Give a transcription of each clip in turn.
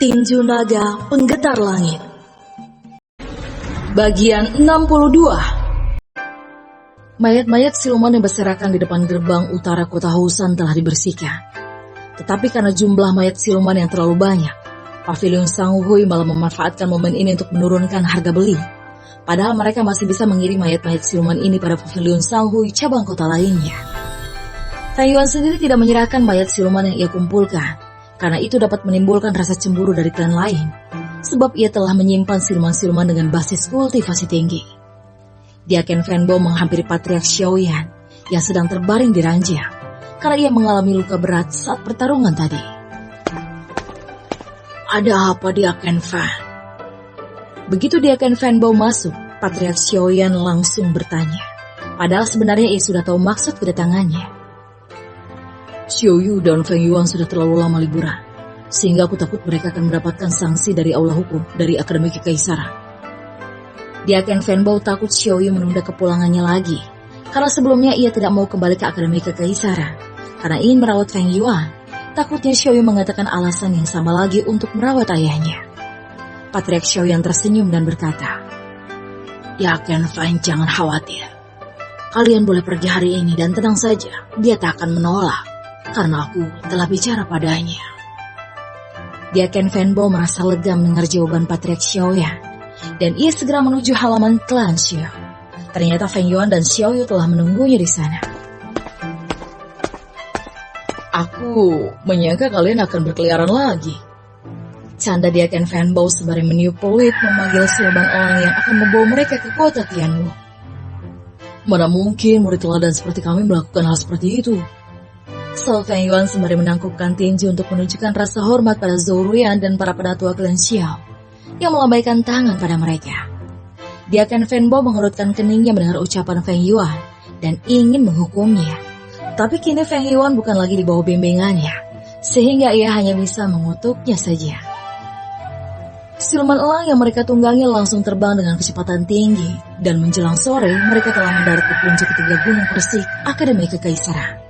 Tinju Naga Penggetar Langit. Bagian 62. Mayat-mayat siluman yang berserakan di depan gerbang utara kota Housan telah dibersihkan. Tetapi karena jumlah mayat siluman yang terlalu banyak, Pavilion Sanghui malah memanfaatkan momen ini untuk menurunkan harga beli. Padahal mereka masih bisa mengirim mayat-mayat siluman ini pada Pavilion Sanghui cabang kota lainnya. Feng Yuan sendiri tidak menyerahkan mayat siluman yang ia kumpulkan, karena itu dapat menimbulkan rasa cemburu dari klan lain, sebab ia telah menyimpan siluman-siluman dengan basis kultivasi tinggi. Diaken Fanbo menghampiri Patriark Xiaoyan yang sedang terbaring di ranjang, karena ia mengalami luka berat saat pertarungan tadi. Ada apa Diaken Fan? Begitu Diaken Fanbo masuk, Patriark Xiaoyan langsung bertanya. Padahal sebenarnya ia sudah tahu maksud kedatangannya. Xiaoyu dan Feng Yuan sudah terlalu lama liburan, sehingga aku takut mereka akan mendapatkan sanksi dari aula hukum dari Akademi Kekaisaran. Diaken Fanbo takut Xiaoyu menunda kepulangannya lagi, karena sebelumnya ia tidak mau kembali ke Akademi Kekaisaran, karena ingin merawat Feng Yuan. Takutnya Xiaoyu mengatakan alasan yang sama lagi untuk merawat ayahnya. Patriark Xiaoyan tersenyum dan berkata, Diaken Fan jangan khawatir. Kalian boleh pergi hari ini dan tenang saja, dia tak akan menolak. Karena aku telah bicara padanya. Diaken Fanbo merasa lega mendengar jawaban Patriark Xiaoyan, dan ia segera menuju halaman klan Xiao. Ternyata Feng Yuan dan Xiaoyu telah menunggunya di sana. Aku menyangka kalian akan berkeliaran lagi. Canda Diaken Fanbo sembari meniup peluit memanggil siluman orang yang akan membawa mereka ke kota Tianwu. Mana mungkin murid teladan seperti kami melakukan hal seperti itu? So Feng Yuan sembari menangkupkan tinju untuk menunjukkan rasa hormat pada Zhou Ruyan dan para penatua klan Xiao yang melambaikan tangan pada mereka. Diaken Fanbo mengerutkan keningnya mendengar ucapan Feng Yuan dan ingin menghukumnya. Tapi kini Feng Yuan bukan lagi di bawah bimbingannya, sehingga ia hanya bisa mengutuknya saja. Siluman elang yang mereka tunggangi langsung terbang dengan kecepatan tinggi, dan menjelang sore mereka telah mendarat di puncak ketiga gunung Persik Akademi Kekaisaran.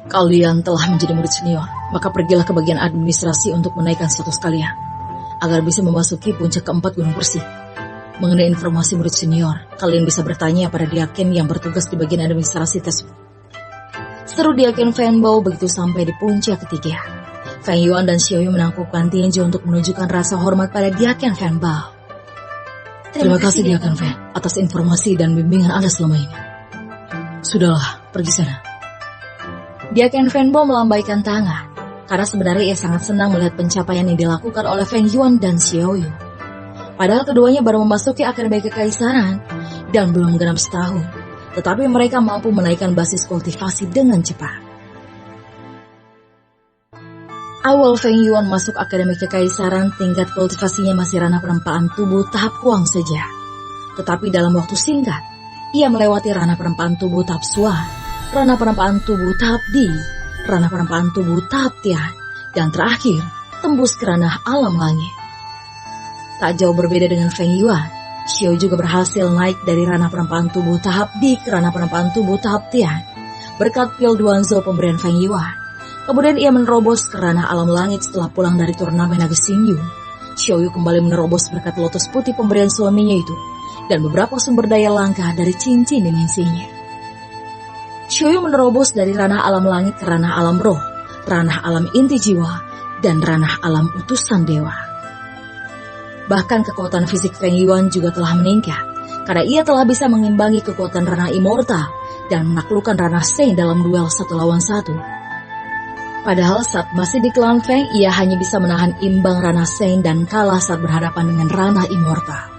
Kalian telah menjadi murid senior, maka pergilah ke bagian administrasi untuk menaikkan status kalian, agar bisa memasuki puncak keempat Gunung Persik. Mengenai informasi murid senior, kalian bisa bertanya pada Diaken yang bertugas di bagian administrasi tersebut. Seru Diaken Fanbo begitu sampai di puncak ketiga. Feng Yuan dan Xiaoyu menangkupkan tinju untuk menunjukkan rasa hormat pada Diaken Fanbo. Terima kasih Diaken Fan atas informasi dan bimbingan Anda selama ini. Sudahlah, pergi sana. Diaken Fanbo melambaikan tangan, karena sebenarnya ia sangat senang melihat pencapaian yang dilakukan oleh Feng Yuan dan Xiaoyu. Padahal keduanya baru memasuki Akademi Kekaisaran dan belum genap setahun, tetapi mereka mampu menaikkan basis kultivasi dengan cepat. Awal Feng Yuan masuk Akademi Kekaisaran, tingkat kultivasinya masih ranah perempaan tubuh tahap Huang saja. Tetapi dalam waktu singkat, ia melewati ranah perempaan tubuh tahap Suan, ranah perempaan tubuh tahap Di, ranah perempaan tubuh tahap Tian, dan terakhir tembus ke ranah alam langit. Tak jauh berbeda dengan Feng Yuan, Xiao juga berhasil naik dari ranah perempaan tubuh tahap Di ke ranah perempaan tubuh tahap Tian berkat pil Duanzhou pemberian Feng Yuan. Kemudian ia menerobos ke ranah alam langit setelah pulang dari turnamen naga Xingyu. Xiaoyu kembali menerobos berkat lotus putih pemberian suaminya itu dan beberapa sumber daya langka dari cincin dimensinya. Xiaoyu menerobos dari ranah alam langit ke ranah alam roh, ranah alam inti jiwa, dan ranah alam utusan dewa. Bahkan kekuatan fisik Feng Yuan juga telah meningkat, karena ia telah bisa mengimbangi kekuatan ranah immortal dan menaklukkan ranah Shen dalam duel 1 lawan 1. Padahal saat masih di klan Feng, ia hanya bisa menahan imbang ranah Shen dan kalah saat berhadapan dengan ranah immortal.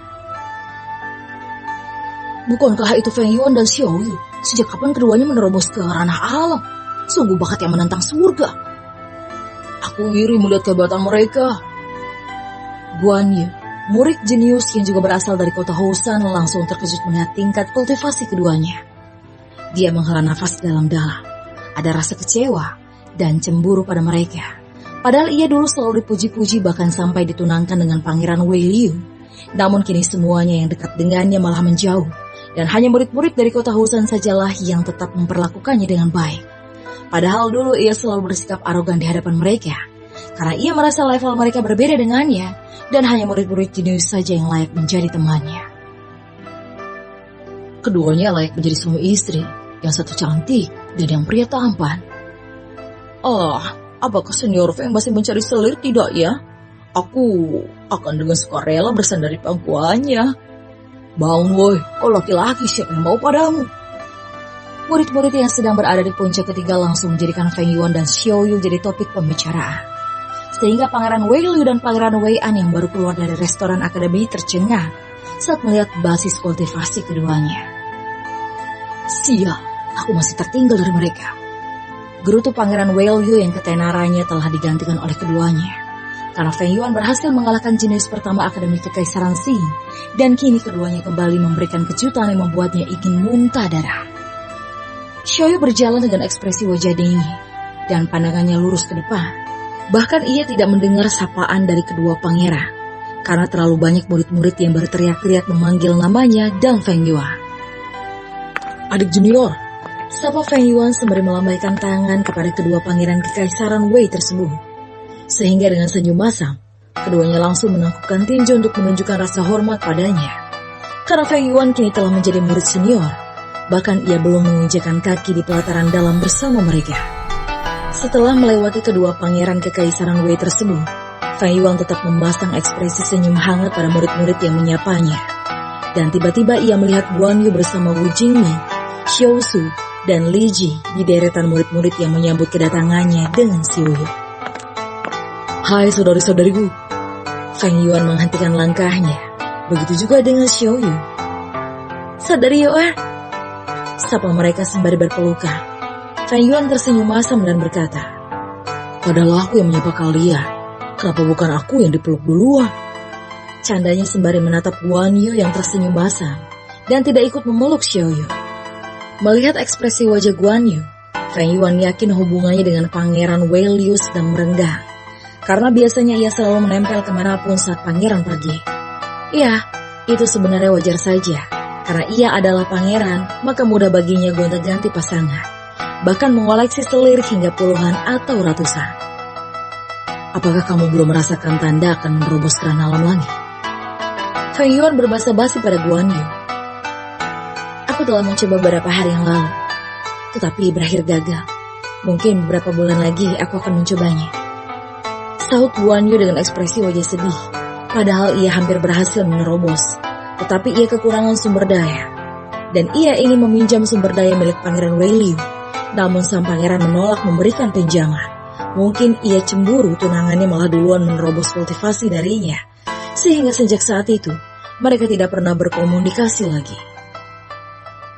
Bukankah itu Feng Yuan dan Xiaoyu? Sejak kapan keduanya menerobos ke ranah alam? Sungguh bakat yang menantang surga. Aku iri melihat kehebatan mereka. Guan Yu, murid jenius yang juga berasal dari kota Housan, langsung terkejut melihat tingkat kultivasi keduanya. Dia menghela nafas dalam-dalam. Ada rasa kecewa dan cemburu pada mereka. Padahal ia dulu selalu dipuji-puji bahkan sampai ditunangkan dengan Pangeran Wei Liu. Namun kini semuanya yang dekat dengannya malah menjauh. Dan hanya murid-murid dari kota Housan sajalah yang tetap memperlakukannya dengan baik. Padahal dulu ia selalu bersikap arogan di hadapan mereka. karena ia merasa level mereka berbeda dengannya dan hanya murid-murid jenius saja yang layak menjadi temannya. Keduanya layak menjadi suami istri, yang satu cantik dan yang pria tampan. Apakah senior Feng masih mencari selir tidak ya? Aku akan dengan sukarela bersandar di pangkuannya. Bangun woi, kau laki-laki, siapa yang mau padamu? Murid-murid yang sedang berada di puncak ketiga langsung menjadikan Feng Yuan dan Xiao Yu jadi topik pembicaraan. Sehingga Pangeran Wei Liu dan Pangeran Wei An yang baru keluar dari restoran akademi tercengang saat melihat basis kultivasi keduanya. Sial, aku masih tertinggal dari mereka. Gerutu Pangeran Wei Liu yang ketenarannya telah digantikan oleh keduanya. Karena Feng Yuan berhasil mengalahkan jenius pertama Akademi Kekaisaran Qin, dan kini keduanya kembali memberikan kejutan yang membuatnya ingin muntah darah. Xiao Yu berjalan dengan ekspresi wajah dingin, dan pandangannya lurus ke depan. Bahkan ia tidak mendengar sapaan dari kedua pangeran, karena terlalu banyak murid-murid yang berteriak-teriak memanggil namanya dan Feng Yuan. Adik junior, sapa Feng Yuan sembari melambaikan tangan kepada kedua pangeran Kekaisaran Wei tersebut. Sehingga dengan senyum masam, keduanya langsung menangkupkan tinju untuk menunjukkan rasa hormat padanya. Karena Feng Yuan kini telah menjadi murid senior, bahkan ia belum menginjakan kaki di pelataran dalam bersama mereka. Setelah melewati kedua pangeran Kekaisaran Wei tersebut, Feng Yuan tetap memasang ekspresi senyum hangat pada murid-murid yang menyapanya. Dan tiba-tiba ia melihat Guan Yu bersama Wu Jingmi, Xiao Su, dan Li Ji di deretan murid-murid yang menyambut kedatangannya dengan siuh. Hai saudari-saudariku. Feng Yuan menghentikan langkahnya. Begitu juga dengan Xiao Yu. Saudari Yuan, sapa mereka sembari berpelukan. Feng Yuan tersenyum masam dan berkata, padahal aku yang menyapa kalian. Kenapa bukan aku yang dipeluk duluan? Candanya sembari menatap Guan Yu yang tersenyum masam dan tidak ikut memeluk Xiao Yu. Melihat ekspresi wajah Guan Yu, Feng Yuan yakin hubungannya dengan Pangeran Wei Liu sedang merenggang. Karena biasanya ia selalu menempel kemanapun saat pangeran pergi. Ya, itu sebenarnya wajar saja. Karena ia adalah pangeran, maka mudah baginya gonta-ganti pasangan. Bahkan mengoleksi selir hingga puluhan atau ratusan. Apakah kamu belum merasakan tanda akan menerobos kerana alam langit? Feng Yuan berbahasa basi pada Guan Yu. Aku telah mencoba beberapa hari yang lalu, tetapi berakhir gagal. Mungkin beberapa bulan lagi aku akan mencobanya. Sahut Guan Yu dengan ekspresi wajah sedih, padahal ia hampir berhasil menerobos, tetapi ia kekurangan sumber daya. Dan ia ingin meminjam sumber daya milik Pangeran Wei Liu, namun sang pangeran menolak memberikan pinjaman. Mungkin ia cemburu tunangannya malah duluan menerobos kultivasi darinya, sehingga sejak saat itu, mereka tidak pernah berkomunikasi lagi.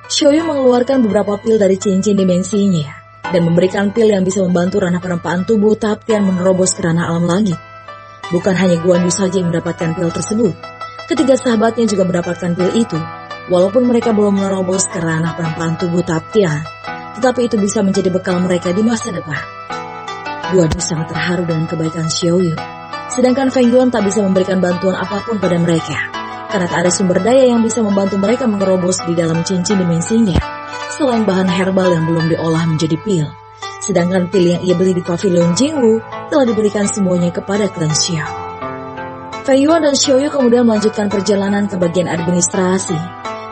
Xiao Yu mengeluarkan beberapa pil dari cincin dimensinya, dan memberikan pil yang bisa membantu ranah perempaan tubuh tahap Tian menerobos ke ranah alam langit. Bukan hanya Guan Yu saja yang mendapatkan pil tersebut, ketiga sahabatnya juga mendapatkan pil itu, walaupun mereka belum menerobos ke ranah perempaan tubuh tahap Tian, tetapi itu bisa menjadi bekal mereka di masa depan. Guan Yu sangat terharu dengan kebaikan Xiao Yu, sedangkan Feng Yuan tak bisa memberikan bantuan apapun pada mereka, karena tak ada sumber daya yang bisa membantu mereka menerobos di dalam cincin dimensinya. Selain bahan herbal yang belum diolah menjadi pil, sedangkan pil yang ia beli di pavilion Jingwu telah diberikan semuanya kepada klan Xiao. Feng Yuan dan Xiao Yu kemudian melanjutkan perjalanan ke bagian administrasi,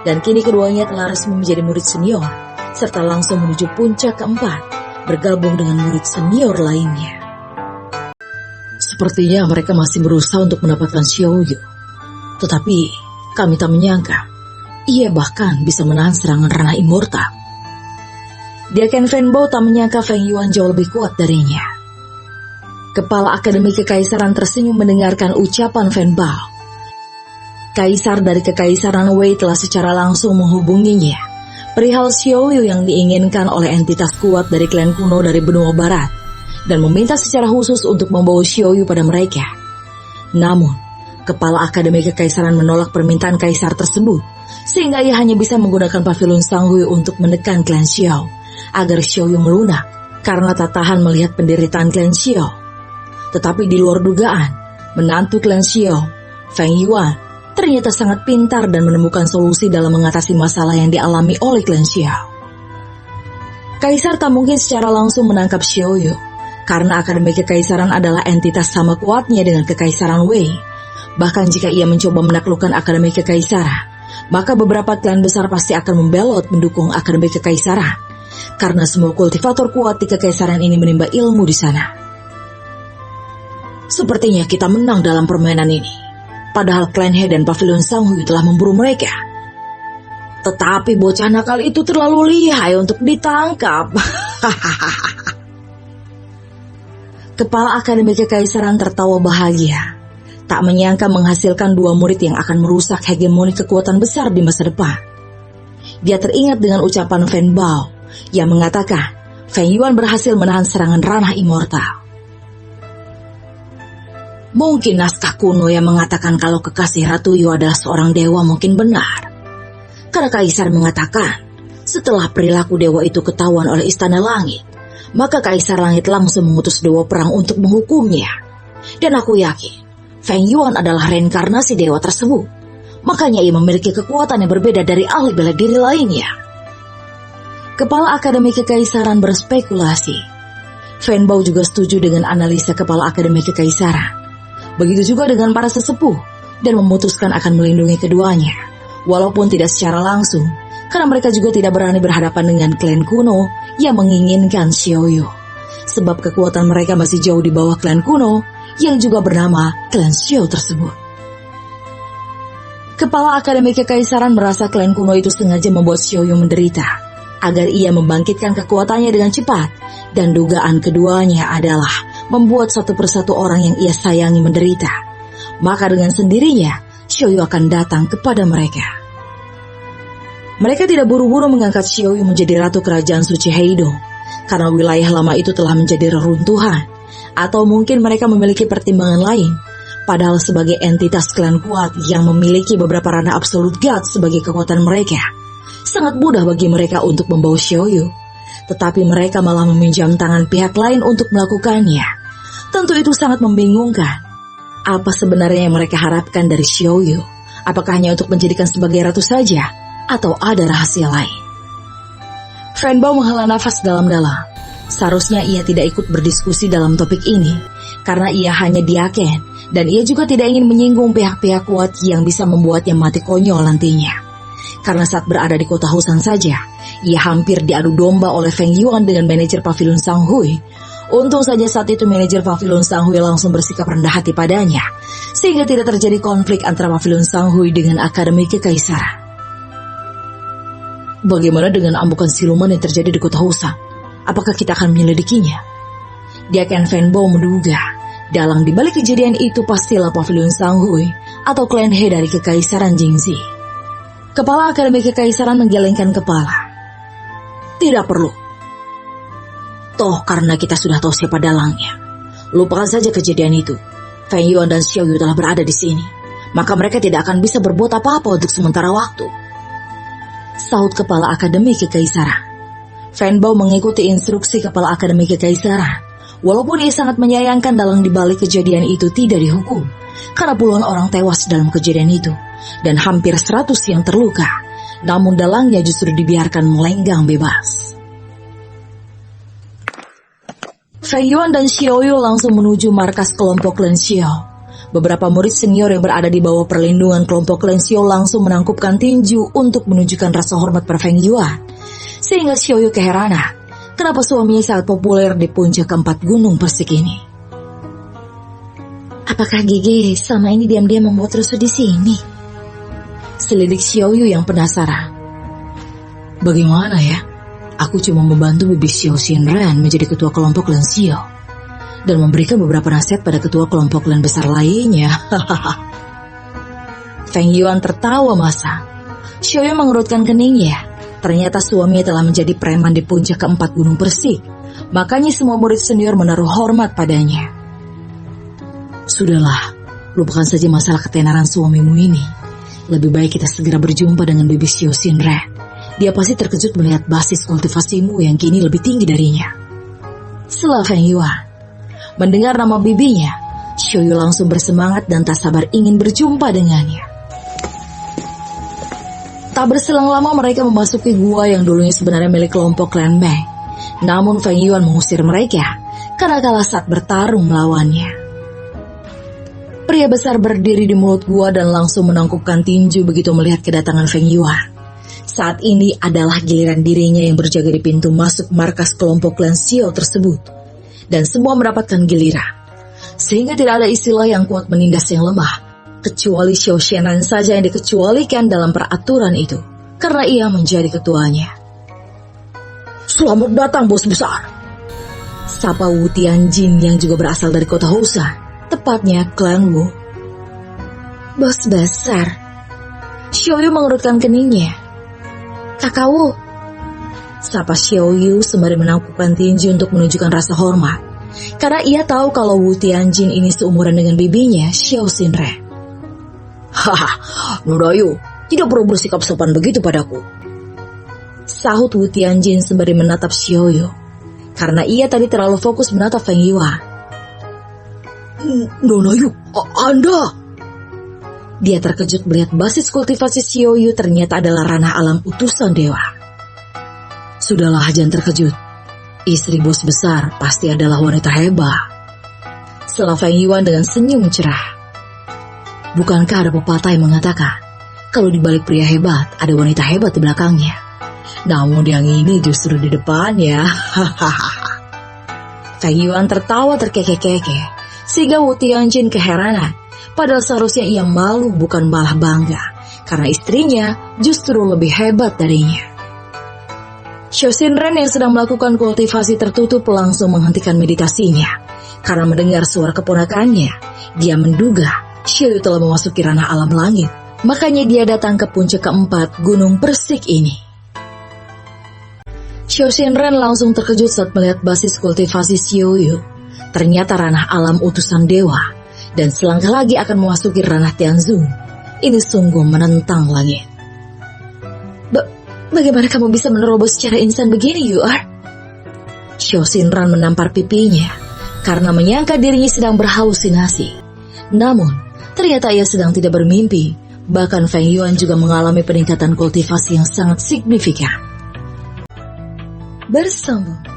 dan kini keduanya telah resmi menjadi murid senior, serta langsung menuju puncak keempat, bergabung dengan murid senior lainnya. Sepertinya mereka masih berusaha untuk mendapatkan Xiao Yu, tetapi kami tak menyangka ia bahkan bisa menahan serangan ranah immortal. Diaken Fenbo tak menyangka Feng Yuan jauh lebih kuat darinya. Kepala Akademi Kekaisaran tersenyum mendengarkan ucapan Fen Bao. Kaisar dari Kekaisaran Wei telah secara langsung menghubunginya perihal Xiao Yu yang diinginkan oleh entitas kuat dari klan kuno dari benua barat, dan meminta secara khusus untuk membawa Xiao Yu pada mereka. Namun, Kepala Akademi Kekaisaran menolak permintaan kaisar tersebut, sehingga ia hanya bisa menggunakan pavilion Sanghui untuk menekan klan Xiao, agar Xiao Yu melunak karena tak tahan melihat penderitaan klan Xiao. Tetapi di luar dugaan, menantu klan Xiao, Feng Yuan, ternyata sangat pintar dan menemukan solusi dalam mengatasi masalah yang dialami oleh klan Xiao. Kaisar tak mungkin secara langsung menangkap Xiao Yu, Karena Akademi Kekaisaran adalah entitas sama kuatnya dengan Kekaisaran Wei. Bahkan jika ia mencoba menaklukkan Akademi Kekaisaran, maka beberapa klan besar pasti akan membelot mendukung Akademi Kekaisaran. Karena semua kultivator kuat di Kekaisaran ini menimba ilmu di sana. Sepertinya kita menang dalam permainan ini. Padahal klan He dan Pavilion Sanghui telah memburu mereka. Tetapi bocah nakal itu terlalu lihai untuk ditangkap. Kepala Akademi Kekaisaran tertawa bahagia. Tak menyangka menghasilkan dua murid yang akan merusak hegemoni kekuatan besar di masa depan. Dia teringat dengan ucapan Fan Bao yang mengatakan Feng Yuan berhasil menahan serangan ranah immortal. Mungkin naskah kuno yang mengatakan kalau kekasih Ratu Yu adalah seorang dewa mungkin benar. Karena Kaisar mengatakan setelah perilaku dewa itu ketahuan oleh Istana Langit, maka Kaisar Langit langsung mengutus dewa perang untuk menghukumnya. Dan aku yakin Feng Yuan adalah reinkarnasi dewa tersebut. Makanya ia memiliki kekuatan yang berbeda dari ahli bela diri lainnya. Kepala Akademi Kekaisaran berspekulasi. Fan Bao juga setuju dengan analisa Kepala Akademi Kekaisaran. Begitu juga dengan para sesepuh dan memutuskan akan melindungi keduanya. Walaupun tidak secara langsung, karena mereka juga tidak berani berhadapan dengan klan kuno yang menginginkan Xiaoyu. Sebab kekuatan mereka masih jauh di bawah klan kuno yang juga bernama klan Xiao tersebut. Kepala Akademi Kekaisaran merasa klan kuno itu sengaja membuat Xiaoyu menderita, agar ia membangkitkan kekuatannya dengan cepat, dan dugaan keduanya adalah membuat satu persatu orang yang ia sayangi menderita. Maka dengan sendirinya, Xiaoyu akan datang kepada mereka. Mereka tidak buru-buru mengangkat Xiaoyu menjadi ratu kerajaan suci Heidong, karena wilayah lama itu telah menjadi reruntuhan. Atau mungkin mereka memiliki pertimbangan lain. Padahal sebagai entitas klan kuat yang memiliki beberapa ranah absolute god sebagai kekuatan mereka, sangat mudah bagi mereka untuk membawa Xiaoyu. Tetapi mereka malah meminjam tangan pihak lain untuk melakukannya. Tentu itu sangat membingungkan. Apa sebenarnya yang mereka harapkan dari Xiaoyu? Apakah hanya untuk menjadikan sebagai ratu saja? Atau ada rahasia lain? Fan Bao menghela nafas dalam-dalam. Seharusnya ia tidak ikut berdiskusi dalam topik ini, karena ia hanya diaken, dan ia juga tidak ingin menyinggung pihak-pihak kuat yang bisa membuatnya mati konyol nantinya. Karena saat berada di kota Husan saja, ia hampir diadu domba oleh Feng Yuan dengan manajer Pavilion Sanghui. Untung saja saat itu manajer Pavilion Sanghui langsung bersikap rendah hati padanya, sehingga tidak terjadi konflik antara Pavilion Sanghui dengan Akademi Kekaisaran. Bagaimana dengan ambukan siluman yang terjadi di kota Husan? Apakah kita akan menyelidikinya? Diaken Fan Bao menduga, dalang dibalik kejadian itu pastilah Pavilion Sanghui atau klan He dari Kekaisaran Jingxi. Kepala Akademi Kekaisaran menggelengkan kepala. Tidak perlu. Toh karena kita sudah tahu siapa dalangnya. Lupakan saja kejadian itu. Feng Yuan dan Xiaoyu telah berada di sini. Maka mereka tidak akan bisa berbuat apa-apa untuk sementara waktu. Sahut Kepala Akademi Kekaisaran. Fan Bao mengikuti instruksi Kepala Akademi Kekaisaran. Walaupun ia sangat menyayangkan dalang dibalik kejadian itu tidak dihukum, karena puluhan orang tewas dalam kejadian itu, dan hampir 100 yang terluka. Namun dalangnya justru dibiarkan melenggang bebas. Feng Yuan dan Xiaoyu langsung menuju markas kelompok klan Xiao. Beberapa murid senior yang berada di bawah perlindungan kelompok klan Xiao langsung menangkupkan tinju untuk menunjukkan rasa hormat pada Feng Yuan. Sehingga Xiaoyu keheranan, kenapa suaminya sangat populer di puncak keempat gunung persik ini. Apakah Gigi selama ini diam-diam membuat rusuh di sini? Selidik Xiaoyu yang penasaran. Bagaimana ya? Aku cuma membantu bibi Xiao Xinren menjadi ketua kelompok klan Xiao dan memberikan beberapa nasihat pada ketua kelompok klan besar lainnya. Feng Yuan tertawa masa. Xiaoyu mengerutkan keningnya. Ternyata suaminya telah menjadi preman di puncak keempat gunung persik. Makanya semua murid senior menaruh hormat padanya. Sudahlah, lupakan saja masalah ketenaran suamimu ini. Lebih baik kita segera berjumpa dengan bibi Xiao Xinren. Dia pasti terkejut melihat basis kultivasimu yang kini lebih tinggi darinya. Setelah Feng Yuan mendengar nama bibinya, Xiaoyu langsung bersemangat dan tak sabar ingin berjumpa dengannya. Tak berselang lama mereka memasuki gua yang dulunya sebenarnya milik kelompok klan Meng. Namun Feng Yuan mengusir mereka karena kalah saat bertarung melawannya. Pria besar berdiri di mulut gua dan langsung menangkupkan tinju begitu melihat kedatangan Feng Yuan. Saat ini adalah giliran dirinya yang berjaga di pintu masuk markas kelompok klan Xiao tersebut. Dan semua mendapatkan giliran. Sehingga tidak ada istilah yang kuat menindas yang lemah, kecuali Xiao Xianan saja yang dikecualikan dalam peraturan itu, karena ia menjadi ketuanya. "Selamat datang, bos besar," sapa Wu Tianjin yang juga berasal dari kota Housan, tepatnya klan Wu. "Bos besar." Xiao Yu mengerutkan keningnya. "Kakak Wu," sapa Xiao Yu sembari menangkupkan tinju untuk menunjukkan rasa hormat, karena ia tahu kalau Wu Tianjin ini seumuran dengan bibinya, Xiao Xinren. "Haha, Nona Yu, tidak perlu bersikap sopan begitu padaku," sahut Wu Tianjin sembari menatap Xiao Yu, karena ia tadi terlalu fokus menatap Feng Yuan. "Nona Yu, Anda..." Dia terkejut melihat basis kultivasi Xiao Yu ternyata adalah ranah alam utusan dewa. "Sudahlah, jangan terkejut. Istri bos besar pasti adalah wanita hebat," sela Feng Yuan dengan senyum cerah. "Bukankah ada pepatah yang mengatakan, kalau di balik pria hebat ada wanita hebat di belakangnya? Namun yang ini justru di depannya." Feng Yuan tertawa terkekeh-kekeh, sehingga Wu Tianjin keheranan. Padahal seharusnya ia malu bukan malah bangga, karena istrinya justru lebih hebat darinya. Xiao Xinren yang sedang melakukan kultivasi tertutup langsung menghentikan meditasinya. Karena mendengar suara keponakannya, dia menduga Xiao Yu telah memasuki ranah alam langit. Makanya dia datang ke puncak keempat Gunung Persik ini. Xiao Xinren langsung terkejut saat melihat basis kultivasi Xiao Yu. Ternyata ranah alam utusan dewa. Dan selangkah lagi akan memasuki ranah Tianzun. Ini sungguh menentang langit. Bagaimana kamu bisa menerobos secara instan begini, Yu'er?" Xiao Xinren menampar pipinya karena menyangka dirinya sedang berhalusinasi. Namun, ternyata ia sedang tidak bermimpi. Bahkan Feng Yuan juga mengalami peningkatan kultivasi yang sangat signifikan. Bersambung.